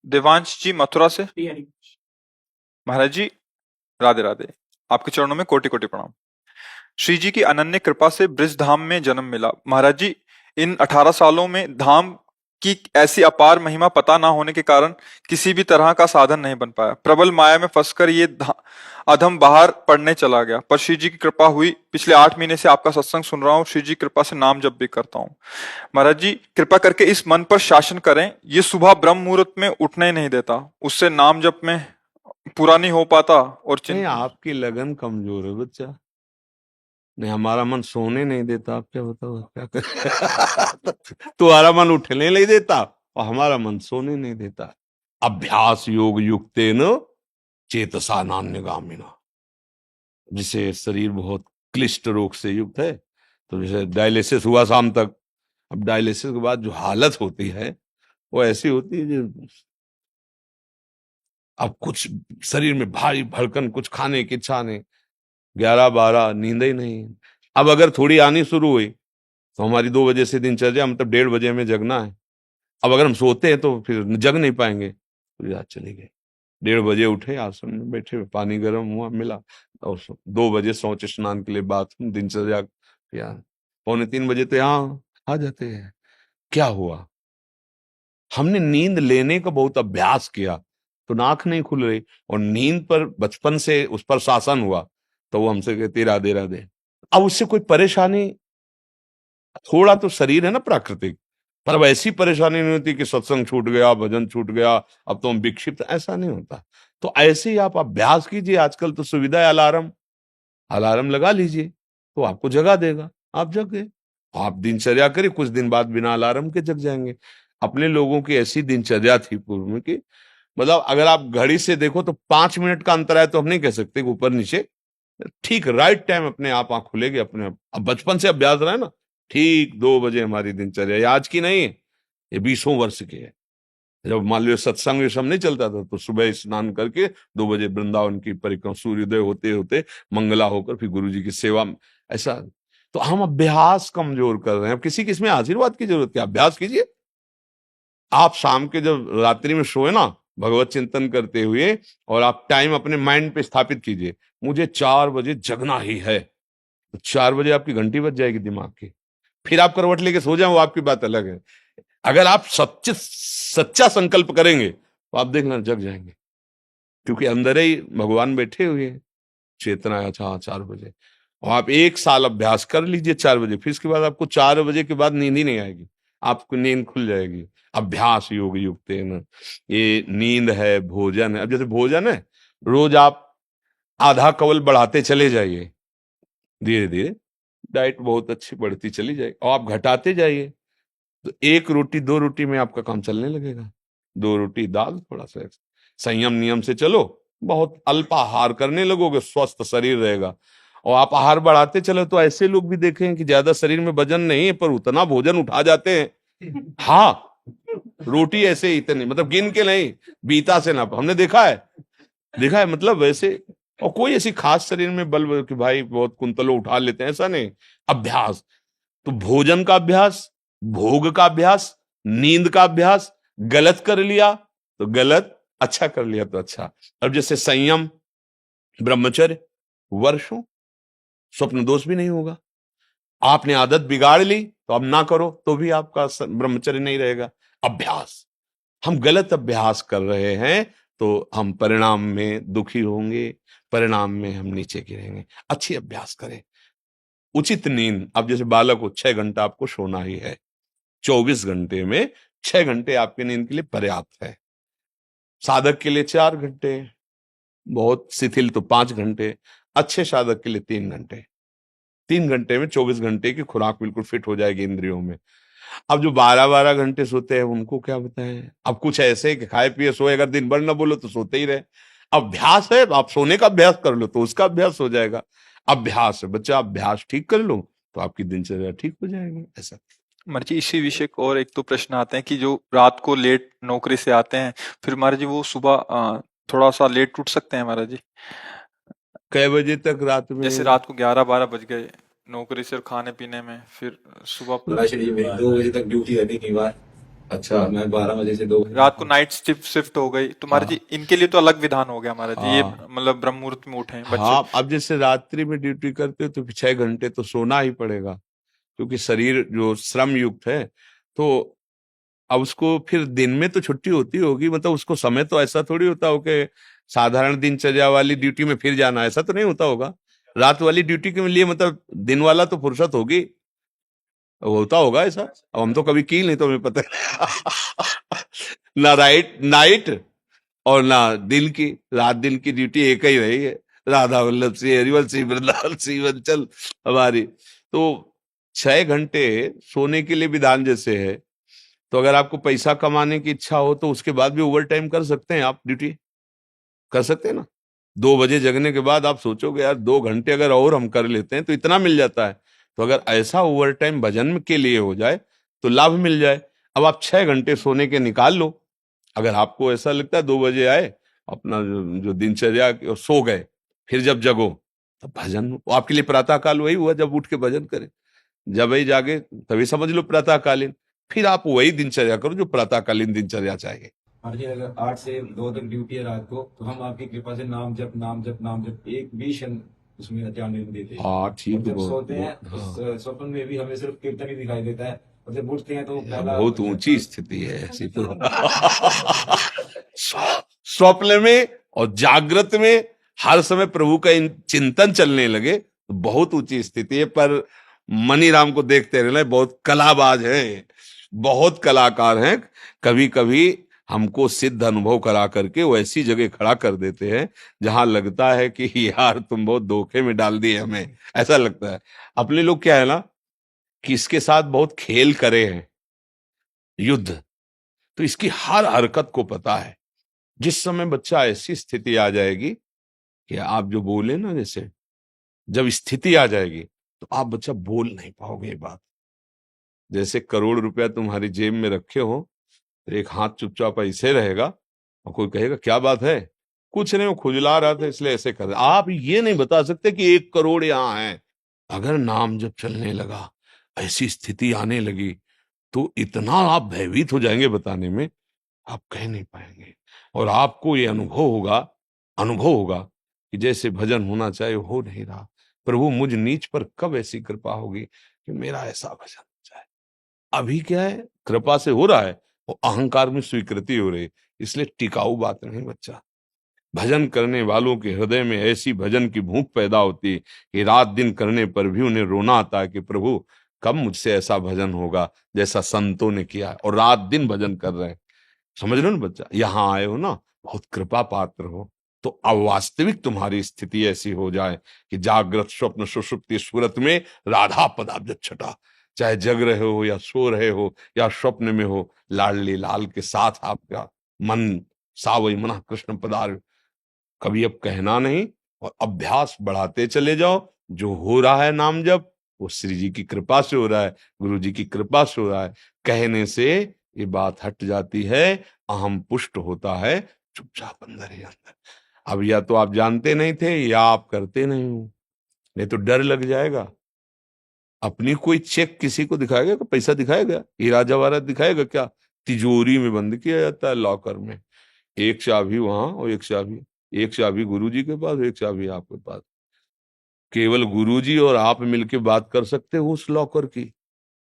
देवांश जी मथुरा से। महाराज जी, राधे राधे। आपके चरणों में कोटि कोटि प्रणाम। श्री जी की अनन्य कृपा से ब्रिज धाम में जन्म मिला। महाराज जी, इन 18 सालों में धाम की ऐसी अपार महिमा पता ना होने के कारण किसी भी तरह का साधन नहीं बन पाया। प्रबल माया में फंसकर ये अधम बाहर पढ़ने चला गया, पर श्री जी की कृपा हुई। पिछले 8 महीने से आपका सत्संग सुन रहा हूँ, श्री जी की कृपा से नाम जप भी करता हूँ। महाराज जी, कृपा करके इस मन पर शासन करें। ये सुबह ब्रह्म मुहूर्त में उठने ही नहीं देता, उससे नाम जप में पूरा नहीं हो पाता और नहीं, आपकी लगन कमजोर है बच्चा। नहीं, हमारा मन सोने नहीं देता। आप क्या बताओ क्या कर तुम्हारा मन उठने नहीं देता और हमारा मन सोने नहीं देता। अभ्यास योग युक्तेन चेतसा नान्यगामिना। जिसे शरीर बहुत क्लिष्ट रोग से युक्त है, तो जैसे डायलिसिस हुआ शाम तक, अब डायलिसिस के बाद जो हालत होती है वो ऐसी होती है जो अब कुछ शरीर में भारी भड़कन, कुछ खाने की इच्छा नहीं, 11-12 नींद ही नहीं। अब अगर थोड़ी आनी शुरू हुई तो हमारी 2 बजे से दिनचर्या, मतलब 1:30 बजे में जगना है। अब अगर हम सोते हैं तो फिर जग नहीं पाएंगे, तो रात चली गई। 1:30 बजे उठे, आसन में बैठे, पानी गर्म हुआ मिला, और 2 बजे शौच स्नान के लिए बाथरूम, दिनचर्या किया। 2:45 बजे तो यहाँ आ जाते हैं। क्या हुआ? हमने नींद लेने का बहुत अभ्यास किया तो नाक नहीं खुल रही, और नींद पर बचपन से उस पर शासन हुआ तो वो हमसे कहती राधे राधे। अब उससे कोई परेशानी, थोड़ा तो शरीर है ना प्राकृतिक, पर अब ऐसी परेशानी नहीं होती कि सत्संग छूट गया, भजन छूट गया, अब तो हम विक्षिप्त, ऐसा नहीं होता। तो ऐसे ही आप अभ्यास कीजिए। आजकल तो सुविधा है, अलार्म, अलार्म लगा लीजिए तो आपको जगा देगा, आप जग गए। आप दिनचर्या करिए, कुछ दिन बाद बिना अलार्म के जग जाएंगे। अपने लोगों की ऐसी दिनचर्या थी पूर्व में कि मतलब अगर आप घड़ी से देखो तो 5 मिनट का अंतर है, तो हम नहीं कह सकते कि ऊपर नीचे, ठीक राइट टाइम अपने आप आंख खुलेगी अपने आप। अब बचपन से अभ्यास रहा है ना, ठीक 2 बजे हमारी दिनचर्या, ये आज की नहीं है, ये 20 वर्ष की है। जब मान लो सत्संग ये सब नहीं चलता था तो सुबह स्नान करके 2 बजे वृंदावन की परिक्रमा, सूर्योदय होते होते मंगला होकर फिर गुरु जी की सेवा में, ऐसा। तो हम अभ्यास कमजोर कर रहे हैं। अब किसी किसमें आशीर्वाद की जरूरत है, अभ्यास कीजिए। आप शाम के जब रात्रि में सोए ना, भगवत चिंतन करते हुए, और आप टाइम अपने माइंड पे स्थापित कीजिए, मुझे 4 बजे जगना ही है, तो 4 बजे आपकी घंटी बज जाएगी दिमाग की। फिर आप करवट लेके सो जाए, वो आपकी बात अलग है। अगर आप सच्चा संकल्प करेंगे तो आप देखना जग जाएंगे, क्योंकि अंदर ही भगवान बैठे हुए हैं। चेतना है, अच्छा 4 बजे, और आप 1 साल अभ्यास कर लीजिए 4 बजे, फिर इसके बाद आपको 4 बजे के बाद नींद ही नहीं आएगी, आपको नींद खुल जाएगी। अभ्यास योग युक्त है ना, ये नींद है, भोजन है। अब जैसे भोजन है, रोज आप आधा कवल बढ़ाते चले जाइए, धीरे धीरे डाइट बहुत अच्छी बढ़ती चली जाएगी, और आप घटाते जाइए तो 1 रोटी 2 रोटी में आपका काम चलने लगेगा। 2 रोटी दाल, थोड़ा सा संयम नियम से चलो, बहुत अल्प आहार करने लगोगे, स्वस्थ शरीर रहेगा। और आप आहार बढ़ाते चलो तो ऐसे लोग भी देखें कि ज्यादा शरीर में वजन नहीं है पर उतना भोजन उठा जाते हैं। हाँ, रोटी ऐसे ही इतनी, मतलब गिन के नहीं, बीता से ना, हमने देखा है, देखा है, मतलब वैसे। और कोई ऐसी खास शरीर में बल कि भाई बहुत कुंतलों उठा लेते हैं, ऐसा नहीं। अभ्यास, तो भोजन का अभ्यास, भोग का अभ्यास, नींद का अभ्यास। गलत कर लिया तो गलत, अच्छा कर लिया तो अच्छा। अब जैसे संयम, ब्रह्मचर्य, वर्षों, स्वप्न दोष भी नहीं होगा। आपने आदत बिगाड़ ली तो अब ना करो तो भी आपका ब्रह्मचर्य नहीं रहेगा। अभ्यास, हम गलत अभ्यास कर रहे हैं तो हम परिणाम में दुखी होंगे, परिणाम में हम नीचे गिरेंगे। अच्छी अभ्यास करें। उचित नींद, अब जैसे बालक को 6 घंटा आपको सोना ही है, 24 घंटे में 6 घंटे आपकी नींद के लिए पर्याप्त है। साधक के लिए 4 घंटे, बहुत शिथिल तो 5 घंटे, अच्छे साधक के लिए 3 घंटे। 3 घंटे में 24 घंटे की खुराक बिल्कुल फिट हो जाएगी इंद्रियों में। अब जो 12-12 घंटे सोते हैं उनको क्या बताएं। अब कुछ ऐसे है कि खाए पिए सोए, अगर दिन भर ना बोलो तो सोते ही रहे। अभ्यास है, आप सोने का अभ्यास कर लो तो उसका अभ्यास हो जाएगा। अभ्यास है बच्चा, अभ्यास ठीक कर लो तो आपकी दिनचर्या ठीक हो जाएगी। ऐसा महाराज जी, इसी विषय को और एक तो प्रश्न आते हैं कि जो रात को लेट नौकरी से आते हैं, फिर महाराज जी वो सुबह थोड़ा सा लेट उठ सकते हैं महाराज जी? कै बजे तक रात जैसे में? रात को 11-12 बज गए नौकरी से और खाने पीने में, फिर सुबह लाशड़ी में 2 बजे तक ड्यूटी रहती कई बार, अच्छा, मैं 12 बजे से 2 बजे रात को नाइट शिफ्ट हो गई तो महाराज जी हाँ इनके लिए तो अलग विधान हो गया महाराज जी, ये हाँ मतलब ब्रह्म मुहूर्त में उठे बच्चे। हाँ। अब जैसे रात्रि में ड्यूटी करते हो तो 6 घंटे तो सोना ही पड़ेगा, क्योंकि शरीर जो श्रम युक्त है। तो अब उसको फिर दिन में तो छुट्टी होती होगी, मतलब उसको समय तो ऐसा थोड़ी होता हो कि साधारण दिनचर्या वाली ड्यूटी में फिर जाना, ऐसा तो नहीं होता होगा। रात वाली ड्यूटी के लिए मतलब दिन वाला तो फुर्सत होगी, होता होगा ऐसा। अब हम तो कभी की नहीं तो हमें पता नहीं। ना राइट नाइट और ना दिन की, रात दिन की ड्यूटी एक ही रही है। राधा वल्लभ श्री हरिवंश श्री वृंदावन श्री वंचल हमारी। तो 6 घंटे सोने के लिए विधान जैसे है, तो अगर आपको पैसा कमाने की इच्छा हो तो उसके बाद भी ओवर टाइम कर सकते हैं, आप ड्यूटी कर सकते हैं ना। 2 बजे जगने के बाद आप सोचोगे यार 2 घंटे अगर और हम कर लेते हैं तो इतना मिल जाता है। तो अगर ऐसा ओवर टाइम भजन के लिए हो जाए तो लाभ मिल जाए। अब आप 6 घंटे सोने के निकाल लो। अगर आपको ऐसा लगता है 2 बजे आए, अपना जो दिनचर्या सो गए, फिर जब जगो तब भजन, वो आपके लिए प्रातः काल वही हुआ जब उठ के भजन करें। जब वही जागे तभी समझ लो प्रातःकालीन। फिर आप वही दिनचर्या करो जो प्रातःकालीन दिनचर्या चाहिए। और जी अगर 8 से 2 तक ड्यूटी है रात को, तो हम आपकी कृपा से नाम जप नाम जप नाम जप एक भी क्षण उसमें जाने नहीं देते। हाँ ठीक और जब बहुत सोते हैं बहुत हाँ। उस स्वप्न में भी हमें सिर्फ कीर्तन ही दिखाई देता है, और जब उठते हैं तो पहला बहुत ऊंची स्थिति है ऐसी तो। स्वप्न में और जागृत में हर समय प्रभु का चिंतन चलने लगे तो बहुत ऊंची स्थिति है। पर मनीराम को देखते रहना, बहुत कलाबाज है, बहुत कलाकार हैं। कभी कभी हमको सिद्ध अनुभव करा करके वो ऐसी जगह खड़ा कर देते हैं जहां लगता है कि यार तुम बहुत धोखे में डाल दिए हमें, ऐसा लगता है। अपने लोग क्या है ना कि इसके साथ बहुत खेल करे हैं, युद्ध, तो इसकी हर हरकत को पता है। जिस समय बच्चा ऐसी स्थिति आ जाएगी कि आप जो बोले ना, जैसे जब स्थिति आ जाएगी तो आप बच्चा बोल नहीं पाओगे ये बात। जैसे करोड़ रुपया तुम्हारी जेब में रखे हो, तो एक हाथ चुपचाप ऐसे रहेगा और कोई कहेगा क्या बात है, कुछ नहीं वो खुजला रहा था इसलिए ऐसे कर रहा। आप ये नहीं बता सकते कि 1 करोड़ यहाँ है। अगर नाम जब चलने लगा, ऐसी स्थिति आने लगी, तो इतना आप भयभीत हो जाएंगे, बताने में आप कह नहीं पाएंगे। और आपको ये अनुभव होगा कि जैसे भजन होना चाहिए हो नहीं रहा। प्रभु मुझ नीच पर कब ऐसी कृपा होगी कि मेरा ऐसा भजन हो जाए। अभी क्या है, कृपा से हो रहा है, वो अहंकार में स्वीकृति हो रही है, इसलिए टिकाऊ बात नहीं बच्चा। भजन करने वालों के हृदय में ऐसी भजन की भूख पैदा होती है कि रात दिन करने पर भी उन्हें रोना आता है कि प्रभु कब मुझसे ऐसा भजन होगा जैसा संतों ने किया है, और रात दिन भजन कर रहे हैं। समझ रहे हो ना बच्चा, यहाँ आए हो ना, बहुत कृपा पात्र हो। तो अवास्तविक तुम्हारी स्थिति ऐसी हो जाए कि जागृत स्वप्न सुषुप्ति स्फुरत में राधा पदाब्ज छटा, चाहे जग रहे हो या सो रहे हो या स्वप्न में हो, लाडली लाल के साथ आपका मन सावई मना कृष्ण पदार। कभी अब कहना नहीं, और अभ्यास बढ़ाते चले जाओ। जो हो रहा है नाम जप, वो श्री जी की कृपा से हो रहा है, गुरु जी की कृपा से हो रहा है। कहने से ये बात हट जाती है, अहम पुष्ट होता है, चुपचाप अंदर ही अंदर। अब या तो आप जानते नहीं थे या आप करते नहीं हो, नहीं तो डर लग जाएगा। अपनी कोई चेक किसी को दिखाएगा, तो पैसा दिखाएगा, हीरा जवाहरात दिखाएगा क्या? तिजोरी में बंद किया जाता है लॉकर में। एक चाबी वहां और एक चाबी गुरुजी के पास, एक चाबी आपके पास। केवल गुरुजी और आप मिलके बात कर सकते हो उस लॉकर की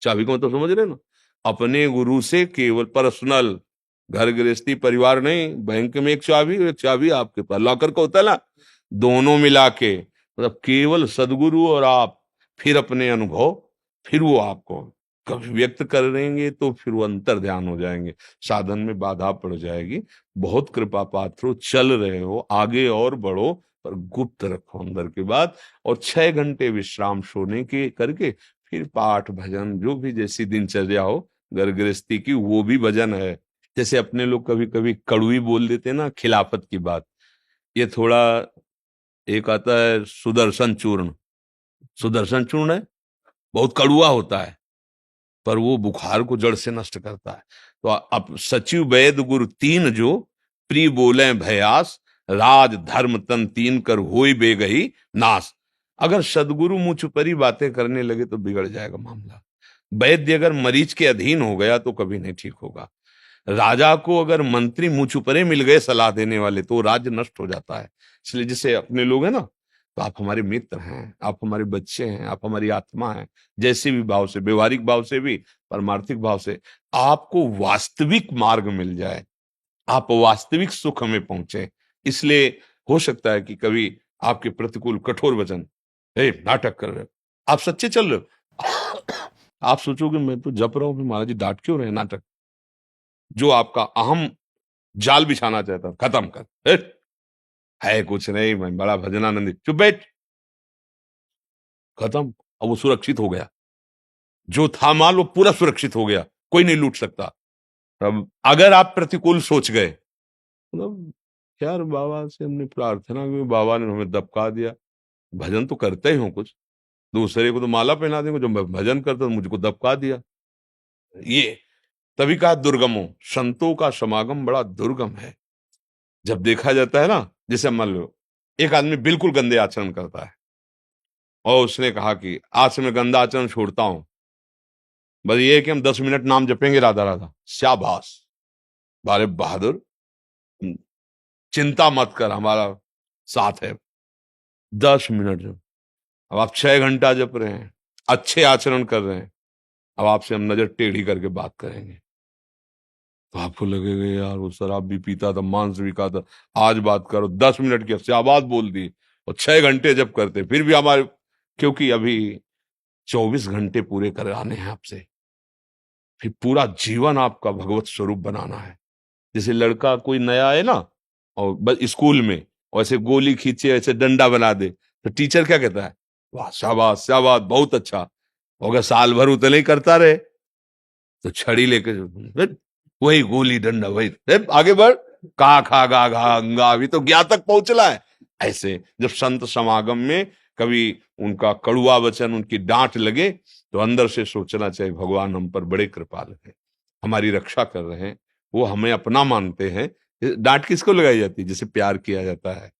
चाबी को, तो समझ रहे ना। अपने गुरु से केवल पर्सनल, घर गृहस्थी परिवार नहीं, बैंक में एक चाबी आपके पास, लॉकर का होता है ना, दोनों मिला के, मतलब केवल सदगुरु और आप। फिर अपने अनुभव, फिर वो आपको कभी व्यक्त करेंगे तो फिर वो अंतर ध्यान हो जाएंगे, साधन में बाधा पड़ जाएगी। बहुत कृपा पात्र हो, चल रहे हो, आगे और बढ़ो, पर गुप्त रखो अंदर की बात। और 6 घंटे विश्राम सोने के करके फिर पाठ भजन जो भी जैसी दिनचर्या हो घर गृहस्थी की, वो भी भजन है। जैसे अपने लोग कभी कभी कड़वी बोल देते हैं ना, खिलाफत की बात। ये थोड़ा, एक आता है सुदर्शन चूर्ण, सुदर्शन चूर्ण है, बहुत कड़वा होता है, पर वो बुखार को जड़ से नष्ट करता है। तो अब सचिव वैद गुरु तीन जो, प्री बोले भयास, राज धर्म तन तीन कर होई बेगही नाश। अगर सदगुरु मुझ पर ही बातें करने लगे तो बिगड़ जाएगा मामला। वैद्य अगर मरीज के अधीन हो गया तो कभी नहीं ठीक होगा। राजा को अगर मंत्री मुंह छुपरे मिल गए सलाह देने वाले तो राज्य नष्ट हो जाता है। इसलिए जैसे अपने लोग हैं ना, तो आप हमारे मित्र हैं, आप हमारे बच्चे हैं, आप हमारी आत्मा हैं। जैसे भी भाव से, व्यवहारिक भाव से भी, परमार्थिक भाव से आपको वास्तविक मार्ग मिल जाए, आप वास्तविक सुख में पहुंचे। इसलिए हो सकता है कि कभी आपके प्रतिकूल कठोर वचन, ए नाटक कर रहे हो, आप सच्चे चल रहे हो, आप सोचोगे मैं तो जप रहा हूं, फिर महाराज जी डांट क्यों रहे हैं? नाटक। जो आपका अहम जाल बिछाना चाहता, खत्म कर। है कुछ नहीं, मैं बड़ा भजनानंदी, चुप बैठ, खत्म। अब वो सुरक्षित हो गया, जो था माल वो पूरा सुरक्षित हो गया, कोई नहीं लूट सकता। तब अगर आप प्रतिकूल सोच गए, मतलब यार बाबा से हमने प्रार्थना की, बाबा ने हमें दबका दिया, भजन तो करते ही हो कुछ, दूसरे को तो माला पहना देंगे, जो मैं भजन करता हूं मुझको दबका दिया। ये तभी कहा दुर्गमो, संतों का समागम बड़ा दुर्गम है। जब देखा जाता है ना, जैसे मान लो एक आदमी बिल्कुल गंदे आचरण करता है और उसने कहा कि आज से मैं गंदा आचरण छोड़ता हूं, बस ये है कि हम 10 मिनट नाम जपेंगे राधा राधा, शाबाश, बारे बहादुर, चिंता मत कर, हमारा साथ है। 10 मिनट जब, अब आप 6 घंटा जप रहे हैं, अच्छे आचरण कर रहे हैं, अब आपसे हम नजर टेढ़ी करके बात करेंगे तो आपको लगेगा यार वो शराब भी पीता था, मांस भी खाता था, आज बात करो, 10 मिनट की शाबाश बोल दी, और 6 घंटे जब करते फिर भी हमारे, क्योंकि अभी 24 घंटे पूरे कराने हैं आपसे, फिर पूरा जीवन आपका भगवत स्वरूप बनाना है। जैसे लड़का कोई नया है ना, और बस स्कूल में और ऐसे गोली खींचे, ऐसे डंडा बना दे, तो टीचर क्या कहता है? वाह शाबाश शाबाश, बहुत अच्छा। और अगर साल भर उतने ही करता रहे तो छड़ी लेके वही गोली डंडा वही, आगे बढ़, का खा गा घा अंगा, अभी तो ज्ञा तक पहुंचला है। ऐसे जब संत समागम में कभी उनका कड़ुआ वचन, उनकी डांट लगे, तो अंदर से सोचना चाहिए भगवान हम पर बड़े कृपालु हैं, हमारी रक्षा कर रहे हैं, वो हमें अपना मानते हैं। डांट किसको लगाई जाती है? जिसे प्यार किया जाता है।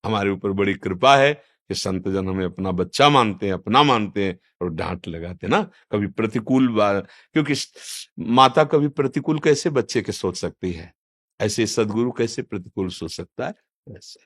हमारे ऊपर बड़ी कृपा है कि संत जन हमें अपना बच्चा मानते हैं, अपना मानते हैं, और डांट लगाते ना कभी प्रतिकूल क्योंकि माता कभी प्रतिकूल कैसे बच्चे के सोच सकती है, ऐसे सदगुरु कैसे प्रतिकूल सोच सकता है? ऐसे